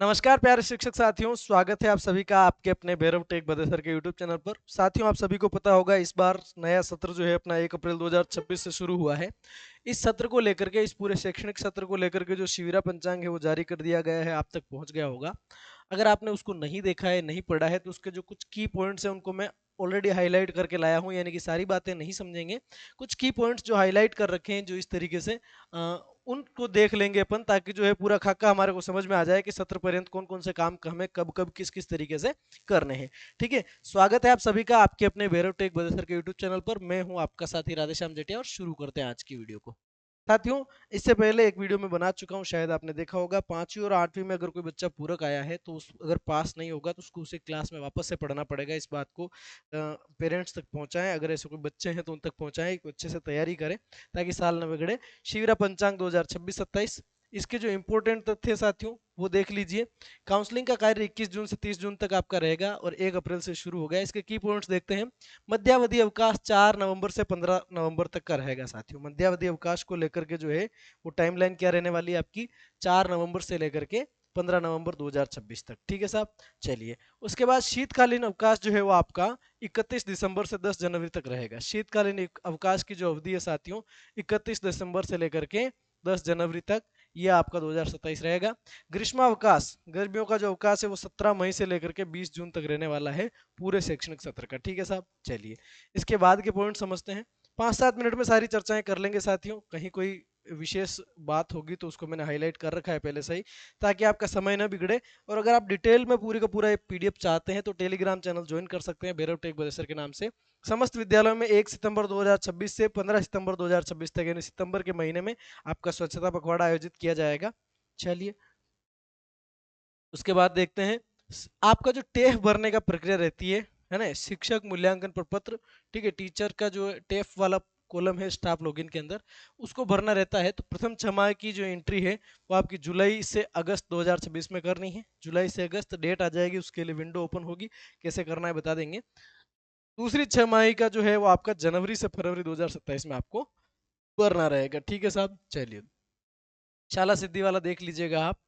नमस्कार प्यारे शिक्षक साथियों, स्वागत है आप सभी का आपके अपने भैरव टेक बदे सर के यूट्यूब चैनल पर। साथियों, आप सभी को पता होगा इस बार नया सत्र जो है अपना 1 अप्रैल 2026 से शुरू हुआ है। इस सत्र को लेकर के, इस पूरे शैक्षणिक सत्र को लेकर के जो शिविरा पंचांग है वो जारी कर दिया गया है, आप तक पहुंच गया होगा। अगर आपने उसको नहीं देखा है, नहीं पढ़ा है, तो उसके जो कुछ की पॉइंट्स हैं उनको मैं ऑलरेडी हाईलाइट करके लाया हूं, यानी कि सारी बातें नहीं समझेंगे। कुछ की पॉइंट्स जो हाईलाइट कर रखे हैं जो इस तरीके से उनको देख लेंगे अपन, ताकि जो है पूरा खाका हमारे को समझ में आ जाए कि सत्र पर्यंत कौन कौन से काम हमें कब कब किस किस तरीके से करने हैं। ठीक है, स्वागत है आप सभी का आपके अपने भैरव टेक बदे सर के यूट्यूब चैनल पर। मैं हूं आपका साथी राधेश्याम जेठिया और शुरू करते हैं आज की वीडियो को। साथियों, इससे पहले एक वीडियो में बना चुका हूं, शायद आपने देखा होगा। 5वीं और 8वीं में अगर कोई बच्चा पूरक आया है तो उस अगर पास नहीं होगा तो उसको उसे क्लास में वापस से पढ़ना पड़ेगा। इस बात को पेरेंट्स तक पहुंचाएं, अगर ऐसे कोई बच्चे हैं तो उन तक पहुंचाएं, अच्छे से तैयारी करें ताकि साल न बिगड़े। शिविरा पंचांग 2026-27 इसके जो इंपॉर्टेंट तथ्य साथियों वो देख लीजिए। काउंसलिंग का कार्य 21 जून से 30 जून तक आपका रहेगा और 1 अप्रैल से शुरू हो गया। इसके की पॉइंट्स देखते हैं। मध्यावधि अवकाश 4 नवंबर से 15 नवंबर तक का रहेगा साथियों। मध्यावधि अवकाश को लेकर के जो है वो टाइमलाइन क्या रहने वाली है आपकी, 4 नवंबर से लेकर के 15 नवंबर 2026 तक। ठीक है साहब, चलिए। उसके बाद शीतकालीन अवकाश जो है वो आपका 31 दिसंबर से 10 जनवरी तक रहेगा। शीतकालीन अवकाश की जो अवधि है साथियों, 31 दिसंबर से लेकर के 10 जनवरी तक, ये आपका 2027 रहेगा। ग्रीष्मावकाश, गर्मियों का जो अवकाश है वो 17 मई से लेकर के 20 जून तक रहने वाला है पूरे शैक्षणिक सत्र का। ठीक है साहब, चलिए इसके बाद के पॉइंट समझते हैं। 5-7 मिनट में सारी चर्चाएं कर लेंगे साथियों। कहीं कोई विशेष बात होगी तो उसको मैंने हाईलाइट कर रखा है पहले से ही, ताकि आपका समय ना बिगड़े। और अगर आप डिटेल में पूरी का पूरा एक पीडीएफ चाहते हैं तो टेलीग्राम चैनल ज्वाइन कर सकते हैं भैरव टेक बदेसर के नाम से। समस्त विद्यालयों में 1 सितंबर 2026 से 15 सितंबर 2026 तक, यानी सितंबर के महीने में आपका स्वच्छता पखवाड़ा आयोजित किया जाएगा। चलिए, उसके बाद देखते हैं आपका जो टेफ भरने का प्रक्रिया रहती है ना, शिक्षक मूल्यांकन प्रपत्र। ठीक है, टीचर का जो टेफ वाला कॉलम है स्टाफ लॉगिन के अंदर, उसको भरना रहता है। तो प्रथम छमाही की जो एंट्री है वो आपकी जुलाई से अगस्त 2026 में करनी है। जुलाई से अगस्त डेट आ जाएगी, उसके लिए विंडो ओपन होगी, कैसे करना है बता देंगे। दूसरी छमाही का जो है वो आपका जनवरी से फरवरी 2027 में आपको भरना रहेगा। ठीक है साहब, चलिए। शाला सिद्धि वाला देख लीजिएगा आप।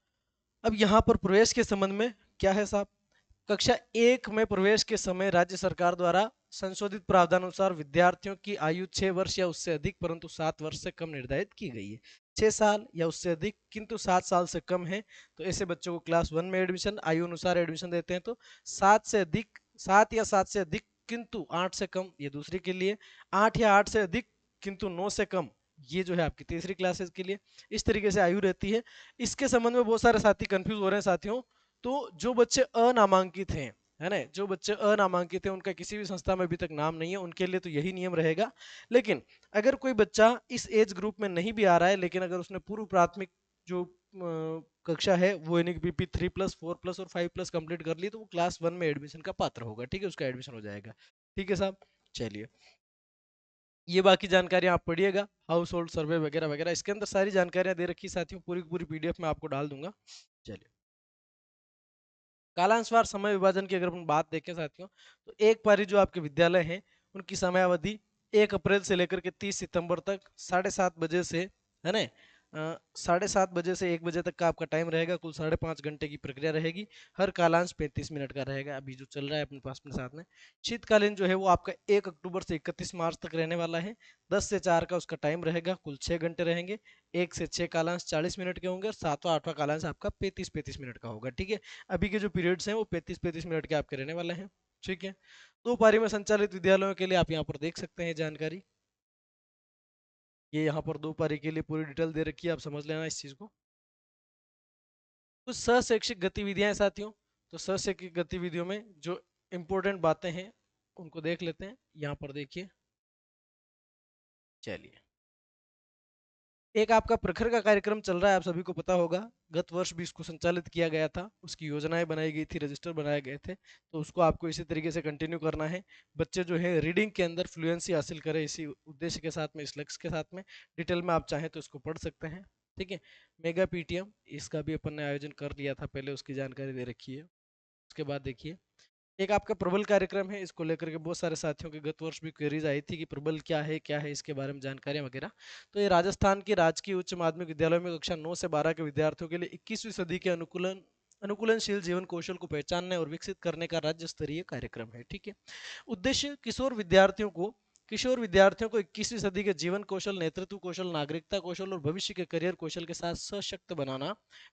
अब यहाँ पर प्रवेश के संबंध में क्या है साहब, कक्षा 1 में प्रवेश के समय राज्य सरकार द्वारा संशोधित प्रावधान अनुसार विद्यार्थियों की आयु 6 वर्ष या उससे अधिक परंतु 7 वर्ष से कम निर्धारित की गई है। 6 साल या उससे अधिक किंतु 7 साल से कम है तो ऐसे बच्चों को क्लास 1 में एडमिशन, आयु अनुसार एडमिशन देते हैं। तो 7 से अधिक, 7 या 7 से अधिक किंतु 8 से कम, ये दूसरी के लिए। 8 या 8 से अधिक किंतु 9 से कम, ये जो है आपकी तीसरी क्लासेस के लिए। इस तरीके से आयु रहती है। इसके संबंध में बहुत सारे साथी कंफ्यूज हो रहे हैं साथियों। तो जो बच्चे अनामांकित हैं, है ना, जो बच्चे अनामांकित हैं उनका किसी भी संस्था में अभी तक नाम नहीं है, उनके लिए तो यही नियम रहेगा। लेकिन अगर कोई बच्चा इस एज ग्रुप में नहीं भी आ रहा है, लेकिन अगर उसने पूर्व प्राथमिक जो कक्षा है वो यानी कि बीपी 3+, 4+ और 5+ कंप्लीट कर ली तो वो क्लास 1 में एडमिशन का पात्र होगा। ठीक है, उसका एडमिशन हो जाएगा। ठीक है साहब, चलिए। ये बाकी जानकारी आप पढ़िएगा, हाउस होल्ड सर्वे वगैरह वगैरह, इसके अंदर सारी जानकारियां दे रखी साथियों, पूरी पूरी पीडीएफ में आपको डाल दूंगा। चलिए, कालानुसार समय विभाजन की अगर हम बात देखें साथियों, तो एक पारी जो आपके विद्यालय हैं उनकी समयावधि 1 अप्रैल से लेकर के 30 सितंबर तक 7:30 बजे से, है ना, 7:30 बजे से 1 बजे तक का आपका टाइम रहेगा। कुल 5.5 घंटे की प्रक्रिया रहेगी। हर कालांश 35 मिनट का रहेगा, अभी जो चल रहा है अपने पास में साथ में। शीतकालीन जो है वो आपका 1 अक्टूबर से 31 मार्च तक रहने वाला है। 10 से 4 का उसका टाइम रहेगा, कुल 6 घंटे रहेंगे। 1 से 6 कालांश 40 मिनट के होंगे और 7वां 8वां कालांश आपका 35-35 मिनट का होगा। ठीक है, अभी के जो पीरियड्स हैं वो 35-35 मिनट के आपके रहने वाले हैं। ठीक है, दो पारी में संचालित विद्यालयों के लिए आप यहाँ पर देख सकते हैं जानकारी। ये यहाँ पर दो पारी के लिए पूरी डिटेल दे रखी है, आप समझ लेना इस चीज को। कुछ सहशैक्षिक गतिविधियां हैं साथियों। तो सहशैक्षिक गतिविधियों में जो इंपॉर्टेंट बातें हैं उनको देख लेते हैं, यहाँ पर देखिए। चलिए, एक आपका प्रखर का कार्यक्रम चल रहा है, आप सभी को पता होगा। गत वर्ष भी इसको संचालित किया गया था, उसकी योजनाएं बनाई गई थी, रजिस्टर बनाए गए थे, तो उसको आपको इसी तरीके से कंटिन्यू करना है। बच्चे जो है रीडिंग के अंदर फ्लुएंसी हासिल करें, इसी उद्देश्य के साथ में, इस लक्ष्य के साथ में। डिटेल में आप चाहें तो इसको पढ़ सकते हैं। ठीक है, मेगा पीटीएम इसका भी अपन ने आयोजन कर लिया था पहले, उसकी जानकारी दे रखी है। उसके बाद देखिए, एक आपका प्रबल कार्यक्रम है, इसको लेकर के बहुत सारे साथियों के गत वर्ष भी क्वेरीज आई थी कि प्रबल क्या है इसके बारे में जानकारियां वगैरह। तो ये राजस्थान के राजकीय उच्च माध्यमिक विद्यालय में कक्षा 9 से 12 के विद्यार्थियों के लिए 21वीं सदी के अनुकूलन अनुकूलनशील जीवन कौशल को पहचानने और विकसित करने का राज्य स्तरीय कार्यक्रम है। ठीक है। उद्देश्य किशोर विद्यार्थियों को 21वीं सदी के जीवन कौशल, नेतृत्व कौशल, नागरिकता कौशल और भविष्य के करियर कौशल के साथ सशक्त बनाना।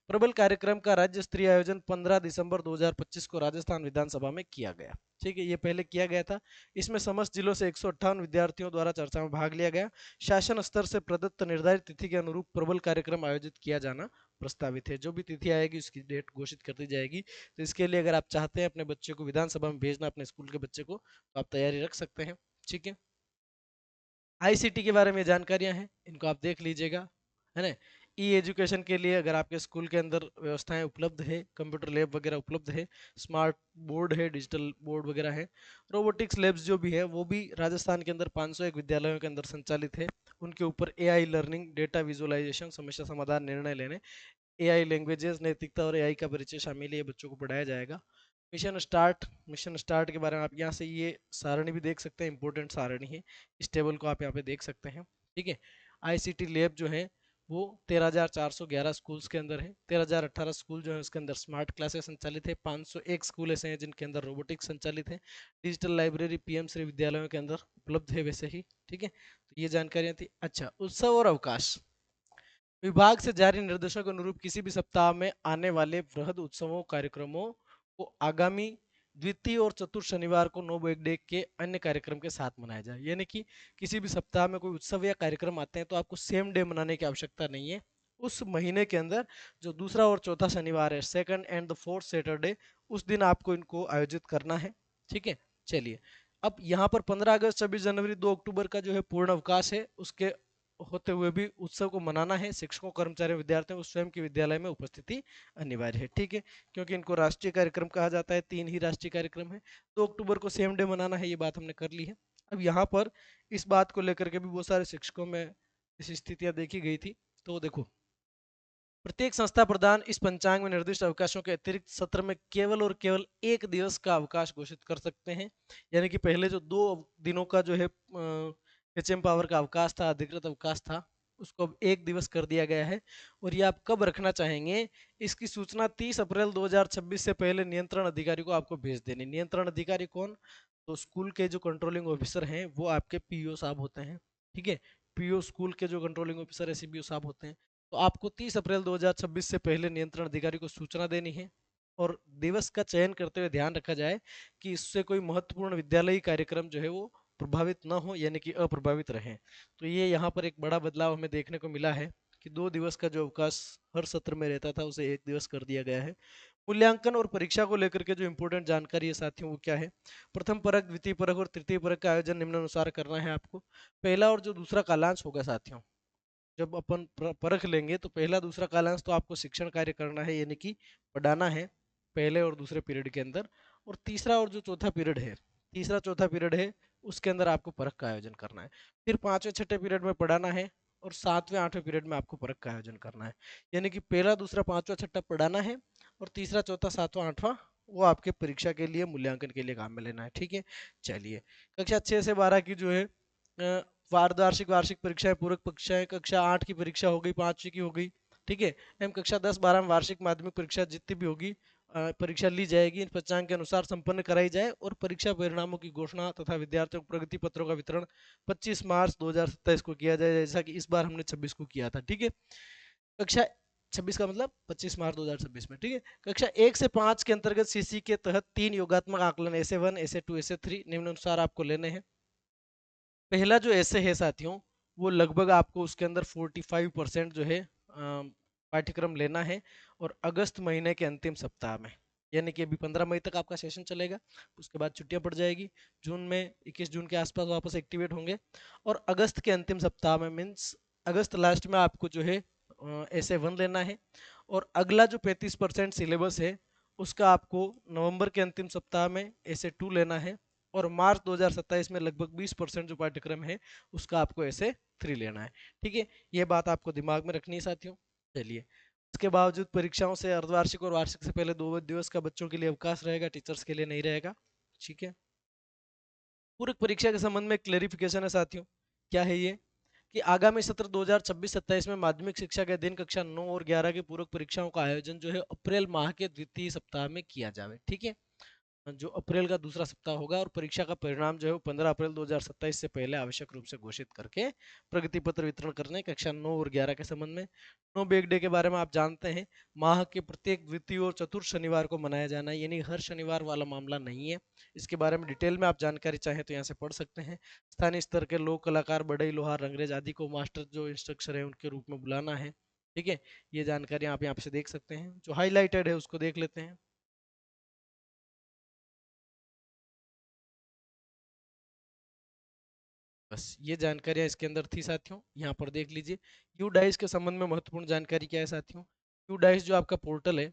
प्रबल कार्यक्रम का राज्य स्तरीय आयोजन 15 दिसंबर 2025 को राजस्थान विधानसभा में किया गया। ठीक है, ये पहले किया गया था। इसमें समस्त जिलों से 158 विद्यार्थियों द्वारा चर्चा में भाग लिया गया। शासन स्तर से प्रदत्त निर्धारित तिथि के अनुरूप प्रबल कार्यक्रम आयोजित किया जाना प्रस्तावित है। जो भी तिथि आएगी उसकी डेट घोषित कर दी जाएगी। तो इसके लिए अगर आप चाहते हैं अपने बच्चे को विधानसभा में भेजना, अपने स्कूल के बच्चे को, तो आप तैयारी रख सकते हैं। ठीक है। आईसीटी के बारे में जानकारियां हैं, इनको आप देख लीजिएगा, है ना। ई एजुकेशन के लिए अगर आपके स्कूल के अंदर व्यवस्थाएं उपलब्ध है, कंप्यूटर लैब वगैरह उपलब्ध है, स्मार्ट बोर्ड है, डिजिटल बोर्ड वगैरह है। रोबोटिक्स लैब्स जो भी है वो भी राजस्थान के अंदर 501 विद्यालयों के अंदर संचालित है। उनके ऊपर एआई लर्निंग, डेटा विजुअलाइजेशन, समस्या समाधान, निर्णय लेने, एआई लैंग्वेजेस, नैतिकता और एआई का परिचय शामिल है। ये बच्चों को पढ़ाया जाएगा। मिशन स्टार्ट के बारे में आप यहाँ से ये सारणी भी देख सकते हैं, इंपॉर्टेंट सारणी है। इस टेबल को आप यहाँ पे देख सकते हैं। ठीक है। आईसीटी लैब जो है वो 13,411 स्कूल्स के अंदर है। 13,018 स्कूल जो है उसके अंदर स्मार्ट क्लासेस संचालित है। 501 स्कूल ऐसे हैं जिनके अंदर रोबोटिक्स संचालित है। डिजिटल लाइब्रेरी पीएम श्री विद्यालयों के अंदर उपलब्ध है वैसे ही। ठीक है, तो ये जानकारियां थी। अच्छा, उत्सव और अवकाश। विभाग से जारी निर्देशों के अनुरूप किसी भी सप्ताह में आने वाले वृहद उत्सवों कार्यक्रमों को आगामी द्वितीय और चतुर्थ शनिवार को नो ब्रेक डे के अन्य कार्यक्रम के साथ मनाया जाए। यानी कि किसी भी सप्ताह में कोई उत्सव या कार्यक्रम आते हैं तो आपको सेम डे मनाने की आवश्यकता नहीं है। उस महीने के अंदर जो दूसरा और चौथा शनिवार है, second and the fourth Saturday, उस दिन आपको इनको आयोजित करना है। ठीक है। चलिए, अब यहाँ पर 15 अगस्त, 26 जनवरी, 2 अक्टूबर का जो है पूर्ण अवकाश है। उसके होते हुए भी उत्सव को मनाना है। शिक्षकों, कर्मचारियों, विद्यार्थियों को स्वयं के विद्यालय में उपस्थिति अनिवार्य है। ठीक है, क्योंकि इनको राष्ट्रीय कार्यक्रम कहा जाता है। 3 ही राष्ट्रीय कार्यक्रम है। 2 अक्टूबर को सेम डे मनाना है, ये बात हमने कर ली है। अब यहाँ पर इस बात को लेकर के भी बहुत सारे शिक्षकों में इस स्थितियां देखी गई थी। तो देखो, प्रत्येक संस्था प्रधान इस पंचांग में निर्दिष्ट अवकाशों के अतिरिक्त सत्र में केवल और केवल 1 दिवस का अवकाश घोषित कर सकते हैं। यानी कि पहले जो 2 दिनों का जो है एचएम पावर का अवकाश था, अधिकृत अवकाश था, उसको अब 1 दिवस कर दिया गया है। और ये आप कब रखना चाहेंगे, इसकी सूचना 30 अप्रैल 2026 से पहले नियंत्रण अधिकारी को आपको भेज देनी। नियंत्रण अधिकारी कौन? तो स्कूल के जो कंट्रोलिंग ऑफिसर हैं वो आपके पीओ साहब होते हैं। ठीक है, पीओ स्कूल के जो कंट्रोलिंग ऑफिसर है, सीबीओ साहब होते हैं। तो आपको 30 अप्रैल 2026 से पहले नियंत्रण अधिकारी को सूचना देनी है। और दिवस का चयन करते हुए ध्यान रखा जाए कि इससे कोई महत्वपूर्ण विद्यालयी कार्यक्रम जो है वो प्रभावित ना हो, यानी कि अप्रभावित रहे। तो ये यहाँ पर एक बड़ा बदलाव हमें देखने को मिला है कि 2 दिवस का जो अवकाश हर सत्र में रहता था उसे 1 दिवस कर दिया गया है। मूल्यांकन और परीक्षा को लेकर के जो इंपॉर्टेंट जानकारी है साथियों, वो क्या है? प्रथम परख, द्वितीय परख और तृतीय परख का आयोजन निम्नानुसार करना है आपको। पहला और जो दूसरा कालांश होगा साथियों, जब अपन परख लेंगे तो पहला दूसरा कालांश तो आपको शिक्षण कार्य करना है, यानी कि पढ़ाना है पहले और दूसरे पीरियड के अंदर। और तीसरा और जो चौथा पीरियड है, तीसरा चौथा पीरियड है, उसके अंदर आपको परख का आयोजन करना है। फिर पांचवें छठे पीरियड में पढ़ाना है और सातवें आठवें पीरियड में आपको परख का आयोजन करना है। यानी कि पहला दूसरा पांचवा छठा पढ़ाना है और तीसरा चौथा सातवां आठवां वो आपके परीक्षा के लिए, मूल्यांकन के लिए काम में लेना है। ठीक है। चलिए, कक्षा 6 से 12 की जो है वार्षिक वार्षिक परीक्षाएं, पूरक परीक्षाएं, कक्षा 8 की परीक्षा हो गई, 5वीं की हो गई। ठीक है। एवं कक्षा 10-12 में वार्षिक माध्यमिक परीक्षा जितनी भी होगी परीक्षा ली जाएगी, इन पंचांग के अनुसार संपन्न कराई जाए और परीक्षा परिणामों की घोषणा तथा विद्यार्थियों को प्रगति पत्रों का वितरण 25 मार्च 2027 को किया जाए, जैसा कि इस बार हमने 26 को किया था। ठीक है, कक्षा 26 का मतलब 25 मार्च 2026 में। ठीक है। कक्षा 1 से 5 के अंतर्गत सीसी के तहत 3 योगात्मक आकलन ऐसे 1, ऐसे 2, ऐसे 3 निम्नानुसार आपको लेने हैं। पहला जो ऐसे है साथियों, वो लगभग आपको उसके अंदर 45% जो है पाठ्यक्रम लेना है। और अगस्त महीने के अंतिम सप्ताह में, यानी कि अभी 15 मई तक आपका सेशन चलेगा, उसके बाद छुट्टियां पड़ जाएगी। जून में 21 जून के आसपास वापस एक्टिवेट होंगे। और अगस्त के अंतिम सप्ताह में, मीन्स अगस्त लास्ट में, आपको जो है ऐसे 1 लेना है। और अगला जो 35% सिलेबस है उसका आपको नवंबर के अंतिम सप्ताह में ऐसे 2 लेना है। और मार्च 2027 में लगभग 20% जो पाठ्यक्रम है उसका आपको ऐसे 3 लेना है। ठीक है, ये बात आपको दिमाग में रखनी है साथियों। चलिए, इसके बावजूद परीक्षाओं से, अर्धवार्षिक और वार्षिक से पहले 2 दिवस का बच्चों के लिए अवकाश रहेगा, टीचर्स के लिए नहीं रहेगा। ठीक है। पूरक परीक्षा के संबंध में क्लेरिफिकेशन है साथियों। क्या है ये कि आगामी सत्र 2026-27 में माध्यमिक शिक्षा के अधीन कक्षा 9 और 11 की पूरक परीक्षाओं का आयोजन जो है अप्रैल माह के द्वितीय सप्ताह में किया जावे। ठीक है, जो अप्रैल का दूसरा सप्ताह होगा, और परीक्षा का परिणाम जो है वो 15 अप्रैल 2027 से पहले आवश्यक रूप से घोषित करके प्रगति पत्र वितरण करने कक्षा 9 और 11 के संबंध में। नो बैग डे के बारे में आप जानते हैं, माह के प्रत्येक द्वितीय और चतुर्थ शनिवार को मनाया जाना है, यानी हर शनिवार वाला मामला नहीं है। इसके बारे में डिटेल में आप जानकारी चाहें तो यहाँ से पढ़ सकते हैं। स्थानीय स्तर के लोक कलाकार, बढ़ई, लोहार, रंगरेज आदि को मास्टर जो इंस्ट्रक्टर है उनके रूप में बुलाना है। ठीक है, ये जानकारी आप यहाँ से देख सकते हैं। जो हाईलाइटेड है उसको देख लेते हैं। बस ये जानकारियां इसके अंदर थी साथियों, यहाँ पर देख लीजिए। यू डाइस के संबंध में महत्वपूर्ण जानकारी क्या है साथियों। यू डाइस जो आपका पोर्टल है,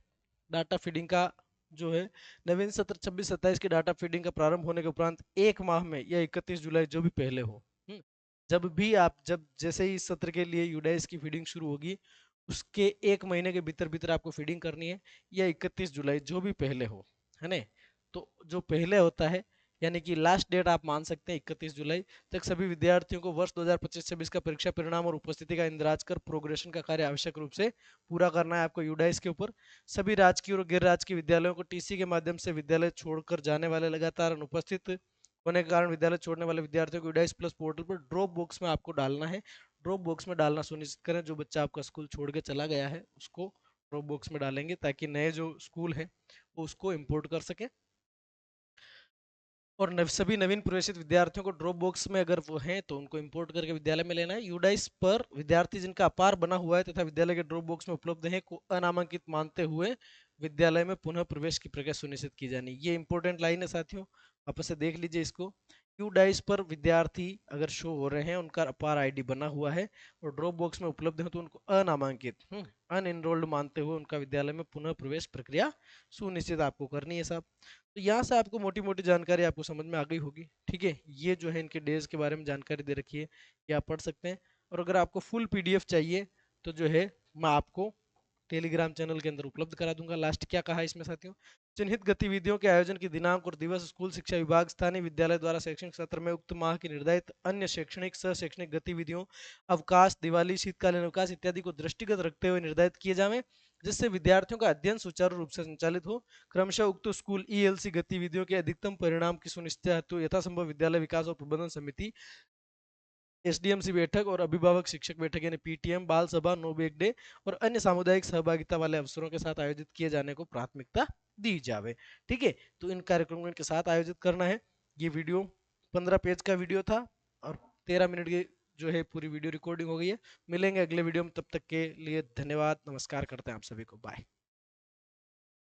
डाटा फीडिंग का जो है, नवीन सत्र 26-27 की डाटा फीडिंग का प्रारंभ होने के उपरांत एक माह में या 31 जुलाई जो भी पहले हो, जब भी आप, जब जैसे ही इस सत्र के लिए यूडाइस की फीडिंग शुरू होगी, उसके एक महीने के भीतर भीतर आपको फीडिंग करनी है, या 31 जुलाई जो भी पहले हो, है ना। तो जो पहले होता है, यानी कि लास्ट डेट आप मान सकते हैं 31 जुलाई तक, सभी विद्यार्थियों को वर्ष 2025-26 का परीक्षा परिणाम और उपस्थिति का इंदिराज कर प्रोग्रेशन का कार्य आवश्यक रूप से पूरा करना है आपको यूडाइस के ऊपर। सभी राजकीय और गैर राजकीय विद्यालयों को टीसी के माध्यम से विद्यालय छोड़कर जाने वाले लगातार अनुपस्थित होने के कारण विद्यालय छोड़ने वाले विद्यार्थियों को यूडाइस प्लस पोर्टल पर ड्रॉप बॉक्स में आपको डालना है। ड्रॉप बॉक्स में डालना सुनिश्चित करें, जो बच्चा आपका स्कूल छोड़ के चला गया है उसको ड्रॉप बॉक्स में डालेंगे, ताकि नए जो स्कूल है वो उसको इम्पोर्ट कर सके। और सभी नवीन प्रवेशित विद्यार्थियों को ड्रॉप बॉक्स में अगर वो हैं तो उनको इंपोर्ट करके विद्यालय में लेना है। यूडाइस पर विद्यार्थी जिनका अपार बना हुआ है तथा विद्यालय के ड्रॉप बॉक्स में उपलब्ध है को अनामांकित मानते हुए विद्यालय में पुनः प्रवेश की प्रक्रिया सुनिश्चित की जानी। ये इंपॉर्टेंट लाइन है साथियों, आपस से देख लीजिए इसको। क्यू डाइस पर विद्यार्थी अगर शो हो रहे हैं, उनका अपार आईडी बना हुआ है और ड्रॉप बॉक्स में उपलब्ध है, तो उनको अनामांकित अनएनरोल्ड मानते हुए उनका विद्यालय में पुनः प्रवेश प्रक्रिया सुनिश्चित आपको करनी है साहब। तो यहाँ से आपको मोटी मोटी जानकारी आपको समझ में आ गई होगी। ठीक है, ये जो है इनके डेज के बारे में जानकारी दे रखी है, ये आप पढ़ सकते हैं। और अगर आपको फुल पीडीएफ चाहिए तो जो है मैं आपको टेलीग्राम चैनल के अंदर उपलब्ध करा दूंगा। लास्ट क्या कहा इसमें साथियों, चिन्हित गतिविधियों के आयोजन की दिनांक और दिवस स्कूल शिक्षा विभाग स्थानीय विद्यालय द्वारा शैक्षणिक सत्र में उक्त माह की निर्धारित अन्य शैक्षणिक सह शैक्षणिक गतिविधियों, अवकाश, दिवाली, शीतकालीन अवकाश इत्यादि को दृष्टिगत रखते हुए निर्धारित किए जाएं, जिससे विद्यार्थियों का अध्ययन सुचारू रूप से संचालित हो। क्रमशः उक्त स्कूल ईएलसी गतिविधियों के अधिकतम परिणाम की सुनिश्चित हेतु यथासंभव विद्यालय विकास और प्रबंधन समिति, एसडीएमसी बैठक और अभिभावक शिक्षक बैठक यानी पीटीएम, बाल सभा, नो बैग डे और अन्य सामुदायिक सहभागिता वाले अवसरों के साथ आयोजित किए जाने को प्राथमिकता दी जावे। ठीक है, तो इन कार्यक्रमों के साथ आयोजित करना है। ये वीडियो 15 पेज का वीडियो था और 13 मिनट की जो है पूरी वीडियो रिकॉर्डिंग हो गई है। मिलेंगे अगले वीडियो में, तब तक के लिए धन्यवाद, नमस्कार करते हैं आप सभी को, बाय।